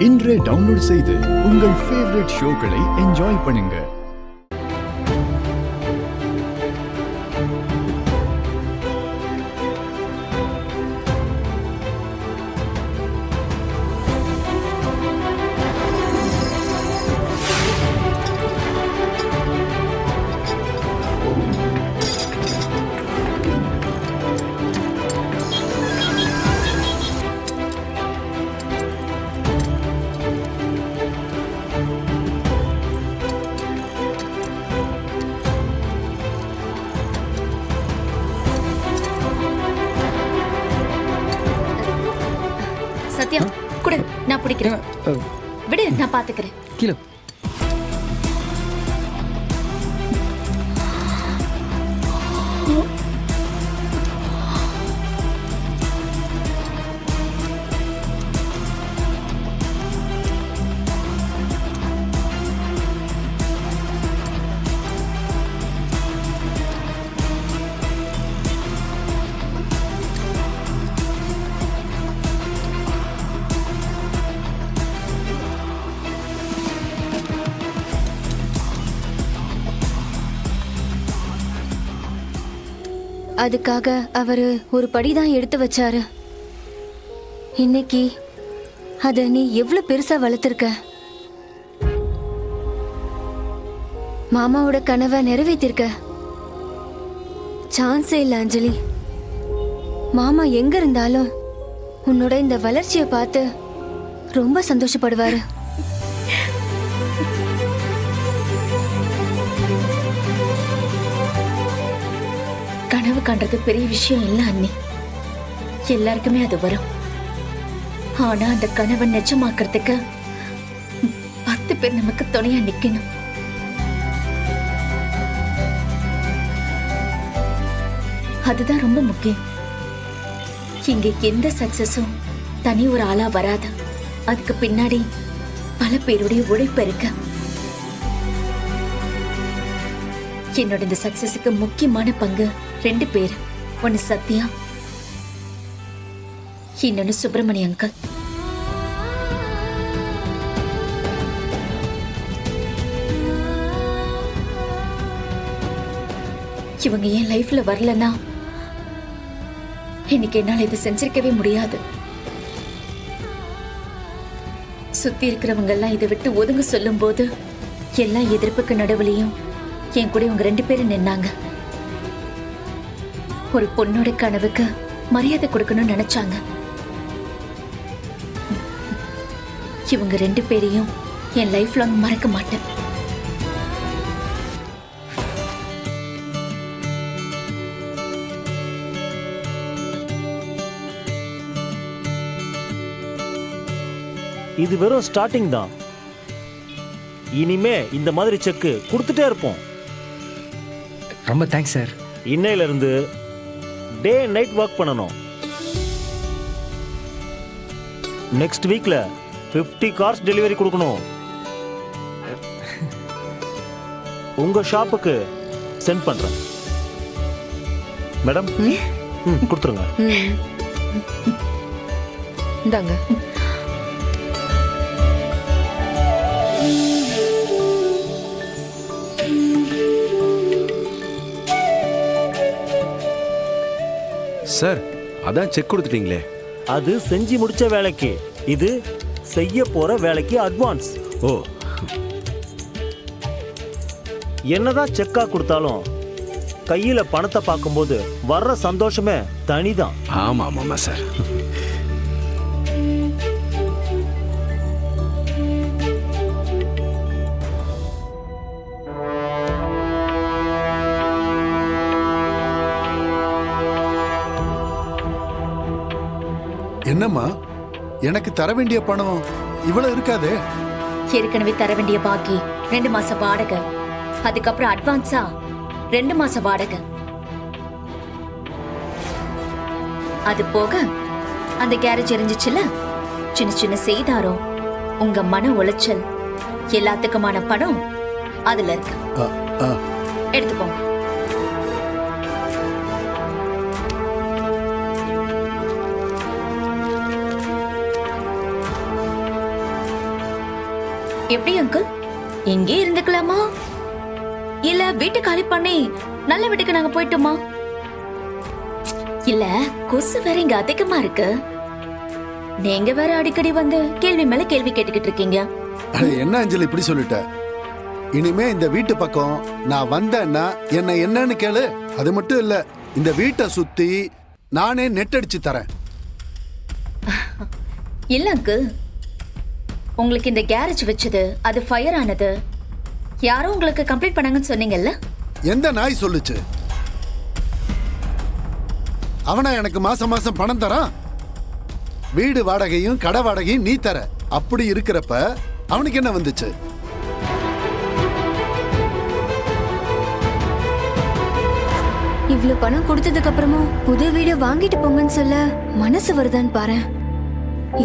இன்றே டவுன்லோட் செய்து உங்கள் ஃபேவரட் ஷோக்களை என்ஜாய் பண்ணுங்க. சத்யா குடு, நான் பிடிக்கிறேன். விடு, நான் பாத்துக்கிறேன். கீழே அதுக்காக அவரு ஒரு படிதான் எடுத்து வச்சாரு. இன்னைக்கு அத நீ எவ்வளவு பெருசா வளர்த்திருக்க. மாமாவோட கனவை நிறைவேற்றிருக்க. சான்ஸே இல்ல அஞ்சலி. மாமா எங்க இருந்தாலும் உன்னோட இந்த வளர்ச்சியை பார்த்து ரொம்ப சந்தோஷப்படுவாரு. கனவு காண்றது பெரிய விஷயம் இல்ல அண்ணி, எல்லாருக்குமே அது வரும். ஆனா அந்த கனவை நிஜமாக்குறதுக்கு 10 பேர் நமக்கு துணையா நிக்கணும். அதுதான் ரொம்ப முக்கியம். இங்க எந்த சக்சஸும் தனி ஒரு ஆளா வராது. அதுக்கு பின்னாடி பல பேருடைய உழைப்பு இருக்கு. என்னோட இந்த சக்சஸுக்கு முக்கியமான பங்கு 2 பேர். ஒன்னு சத்யா, இன்னொன்னு சுப்பிரமணிய அங்கிள். இவங்க என் லைஃப்ல வரலன்னா இன்னைக்கு என்னால இதை செஞ்சிருக்கவே முடியாது. சுத்தி இருக்கிறவங்க எல்லாம் இதை விட்டு ஒதுங்க சொல்லும் போது எல்லா எதிர்ப்புக்கு நடுவுலையும் என் கூட இவங்க 2 பேரும் நின்னாங்க. ஒரு பொண்ணோட கனவுக்கு மரியாதை கொடுக்கணும்னு நினைச்சாங்க. இவங்க 2 பேரையும் என் லைஃப் லாங் மறக்க மாட்டேன். இது வெறும் ஸ்டார்டிங் தான். இனிமே இந்த மாதிரி செக்கு கொடுத்துட்டே இருப்போம். ரொம்ப தேங்க்ஸ் சார். இன்னையில இருந்து டே அண்ட் நைட் ஒர்க் பண்ணணும். நெக்ஸ்ட் வீக்ல 50 கார்ஸ் டெலிவரி கொடுக்கணும். உங்க ஷாப்புக்கு சென்ட் பண்றேன். மேடம் கொடுத்துருங்க. இந்தாங்க. சார், அதான் செக் கொடுத்துட்டீங்களே. அது செஞ்சு முடிச்ச வேலைக்கு, இது செய்ய போற வேலைக்கு அட்வான்ஸ். ஓ, என்னதான் செக்கா கொடுத்தாலும் கையில பணத்தை பார்க்கும்போது வர்ற சந்தோஷமே தனிதான். ஆமா ஆமாமா சார். என்னம்மா, எனக்கு தர வேண்டிய பணம் இவ்வளவு இருக்காதே. ஏற்கனவே தர வேண்டிய பாக்கி 2 மாச வாடகை, அதுக்கப்புறம் அட்வான்ஸா 2 மாச வாடகை. அது போக அந்த கேரேஜ் எரிஞ்சிச்சுல, சின்ன சின்ன செய்தாரம், உங்க மன உளைச்சல், எல்லாத்துக்குமான பணம் அதுல இருக்கு. எடுத்துக்கோங்க. எப்படி அங்கிள்? இங்கே இருந்துக்கலாமா இல்ல வீட்டை காலி பண்ணி நல்ல வீட்டுக்கு நாங்க போயிட்டோமா? இல்ல கொசு வேற இங்க அதிகமா இருக்கு. நீங்க வேற அடிக்கடி வந்து கேள்வி மேல கேள்வி கேட்டுக்கிட்டு இருக்கீங்க. அட, என்ன அஞ்சலி இப்படி சொல்லிட்ட? இனிமே இந்த வீட்டு பக்கம் நான் வந்தேன்னா என்ன என்னன்னு கேளு. அது மட்டும் இல்ல, இந்த வீட்டை சுத்தி நானே நெட் அடிச்சு தரேன். இல்ல அங்கிள், உங்களுக்கு இந்த கேரேஜ் வச்சது அது ஃபயர் ஆனது யாரோ உங்களுக்கு கம்ப்ளைண்ட் பண்ணாங்கன்னு சொன்னீங்கல்ல? எந்த நாய் சொல்லுச்சு? அவனா எனக்கு மாசம் மாசம் பணம் தரான்? வீடு வாடகையும் கடை வாடகையும் நீ தர. அப்படி இருக்கிறப்ப அவனுக்கு என்ன வந்துச்சு? இவ்ளோ பணம் கொடுத்ததுக்கு அப்புறமும் புது வீடு வாங்கிட்டு போங்கன்னு சொல்ல மனசு வருதான்னு பாரு.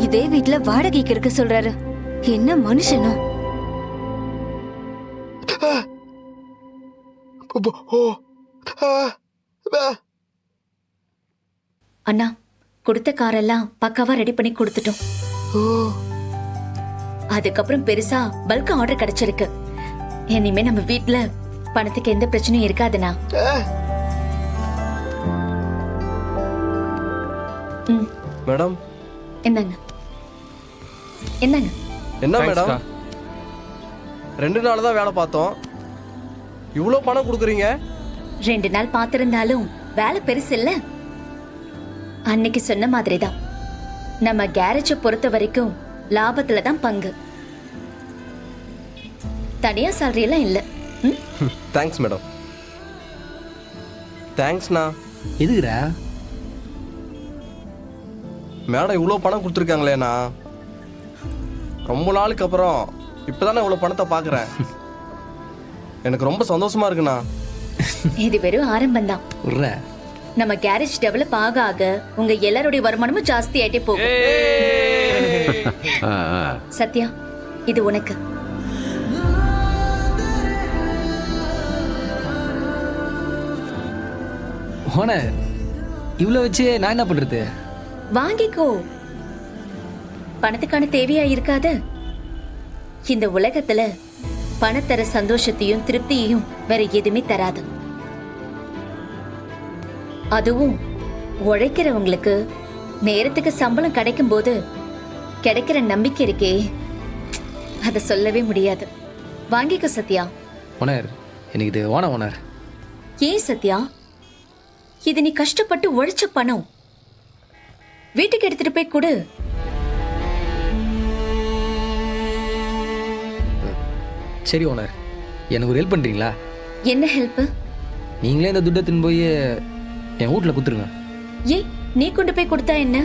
இதே வீட்ல வாடகைக்கு இருக்க சொல்றாரு. என்ன மனுஷனும். அண்ணா, கொடுத்த காரெல்லாம் பக்காவா ரெடி பண்ணி கொடுத்துட்டோம். அதுக்கப்புறம் பெருசா பல்க் ஆர்டர் கிடைச்சிருக்கு. இனிமே நம்ம வீட்ல பணத்துக்கு எந்த பிரச்சனையும் இருக்காதுண்ணா. மேடம், என்னங்க என்னங்க? என்ன மேடம், 2 நாள் தான் வேலை பார்த்தோம், இவ்வளோ பணம் கொடுக்குறீங்க? 2 நாள் பார்த்திருந்தாலும் வேலை பெருசு இல்ல. அன்னைக்கு சொன்ன மாதிரிதான், நம்ம கேரேஜை பொறுத்த வரைக்கும் லாபத்துல தான் பங்கு. தனியா salary எல்லாம் இல்ல. Thanks madam. தேங்க்ஸ்ண்ணா. எதுக்குடா? மேடம் இவ்வளோ பணம் கொடுத்துருக்காங்களேண்ணா, ரொம்ப நாளுக்கு அப்புறம் இப்போதானே இவ்வளோ பணத்தை பார்க்குறேன். எனக்கு ரொம்ப சந்தோஷமா இருக்குண்ணா. இது வெறும் ஆரம்பம் தான். விட்ற. நம்ம கேரேஜ் டெவலப் ஆக ஆக உங்க எல்லாருடைய வருமானமும் ஜாஸ்தி ஆயிட்டே போகும். சத்யா, இது உனக்கு. ஓனர், இவ்வளோ வச்சு நான் என்ன பண்ணுறது? வாங்கிக்கோ. பணத்துக்கான தேவையா இருக்காது. இந்த உலகத்துல பணத்தர சந்தோஷத்தையும் திருப்தியையும் வேற எதுவுமே தராது. அதுவும் உழைக்கிறவங்களுக்கு நேரத்துக்கு சம்பளம் கிடைக்கும் போது கிடைக்கிற நம்பிக்கை இருக்கே, அத சொல்லவே முடியாது. வாங்கிக்கோ சத்யா. ஓனர், எனக்கு இது வேணாம் ஓனர். ஏன் சத்யா? இது நீ கஷ்டப்பட்டு உழைச்ச பணம். வீட்டுக்கு எடுத்துட்டு போய் கொடு. சரி ஓனர், எனக்கு ஒரு ஹெல்ப் பண்ணுறீங்களா? என்ன ஹெல்ப்? நீங்களே இந்த துட்டை தின்னு போய் என் வீட்டில் கொடுத்துருங்க. ஏன் நீ கொண்டு போய் கொடுத்தா என்ன?